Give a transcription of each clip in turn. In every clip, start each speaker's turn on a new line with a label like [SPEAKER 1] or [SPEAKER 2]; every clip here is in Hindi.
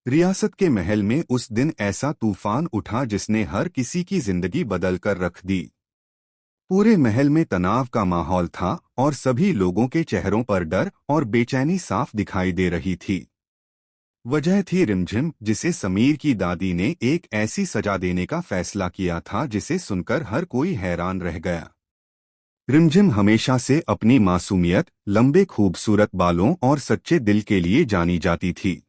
[SPEAKER 1] रियासत के महल में उस दिन ऐसा तूफान उठा जिसने हर किसी की जिंदगी बदल कर रख दी। पूरे महल में तनाव का माहौल था और सभी लोगों के चेहरों पर डर और बेचैनी साफ दिखाई दे रही थी। वजह थी रिमझिम, जिसे समीर की दादी ने एक ऐसी सजा देने का फैसला किया था जिसे सुनकर हर कोई हैरान रह गया। रिमझिम हमेशा से अपनी मासूमियत, लंबे खूबसूरत बालों और सच्चे दिल के लिए जानी जाती थी।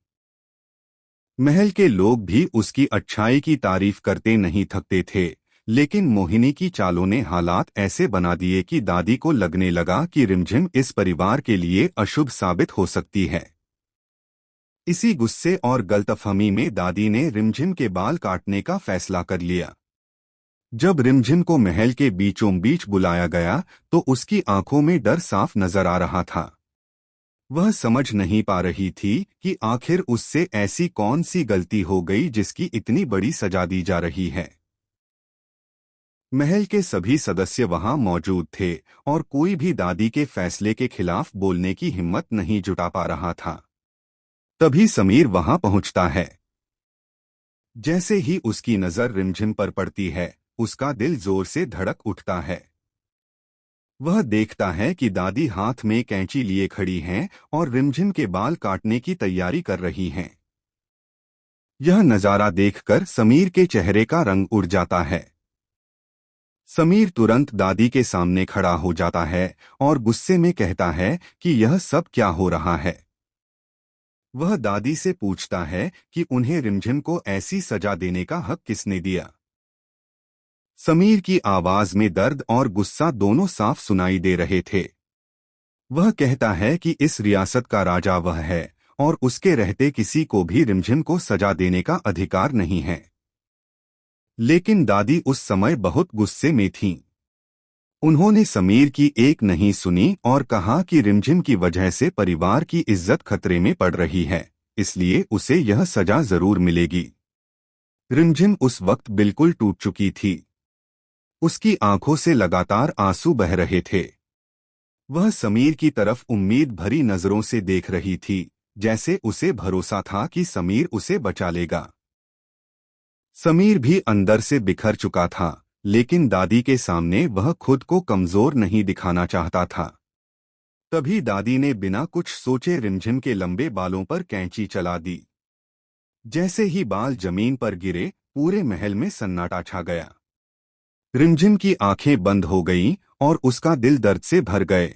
[SPEAKER 1] महल के लोग भी उसकी अच्छाई की तारीफ करते नहीं थकते थे, लेकिन मोहिनी की चालों ने हालात ऐसे बना दिए कि दादी को लगने लगा कि रिमझिम इस परिवार के लिए अशुभ साबित हो सकती है। इसी गुस्से और गलतफहमी में दादी ने रिमझिम के बाल काटने का फैसला कर लिया। जब रिमझिम को महल के बीचों बीच बुलाया गया तो उसकी आंखों में डर साफ नजर आ रहा था। वह समझ नहीं पा रही थी कि आखिर उससे ऐसी कौन सी गलती हो गई जिसकी इतनी बड़ी सजा दी जा रही है। महल के सभी सदस्य वहां मौजूद थे और कोई भी दादी के फैसले के खिलाफ बोलने की हिम्मत नहीं जुटा पा रहा था। तभी समीर वहां पहुंचता है। जैसे ही उसकी नजर रिमझिम पर पड़ती है, उसका दिल जोर से धड़क उठता है। वह देखता है कि दादी हाथ में कैंची लिए खड़ी हैं और रिमझिम के बाल काटने की तैयारी कर रही हैं। यह नजारा देखकर समीर के चेहरे का रंग उड़ जाता है। समीर तुरंत दादी के सामने खड़ा हो जाता है और गुस्से में कहता है कि यह सब क्या हो रहा है। वह दादी से पूछता है कि उन्हें रिमझिम को ऐसी सजा देने का हक किसने दिया। समीर की आवाज में दर्द और गुस्सा दोनों साफ सुनाई दे रहे थे। वह कहता है कि इस रियासत का राजा वह है और उसके रहते किसी को भी रिमझिम को सजा देने का अधिकार नहीं है। लेकिन दादी उस समय बहुत गुस्से में थीं। उन्होंने समीर की एक नहीं सुनी और कहा कि रिमझिम की वजह से परिवार की इज्जत खतरे में पड़ रही है, इसलिए उसे यह सजा जरूर मिलेगी। रिमझिम उस वक्त बिल्कुल टूट चुकी थी। उसकी आंखों से लगातार आंसू बह रहे थे। वह समीर की तरफ उम्मीद भरी नजरों से देख रही थी, जैसे उसे भरोसा था कि समीर उसे बचा लेगा। समीर भी अंदर से बिखर चुका था, लेकिन दादी के सामने वह खुद को कमजोर नहीं दिखाना चाहता था। तभी दादी ने बिना कुछ सोचे रिमझिम के लंबे बालों पर कैंची चला दी। जैसे ही बाल जमीन पर गिरे, पूरे महल में सन्नाटा छा गया। रिमझिम की आंखें बंद हो गईं और उसका दिल दर्द से भर गए।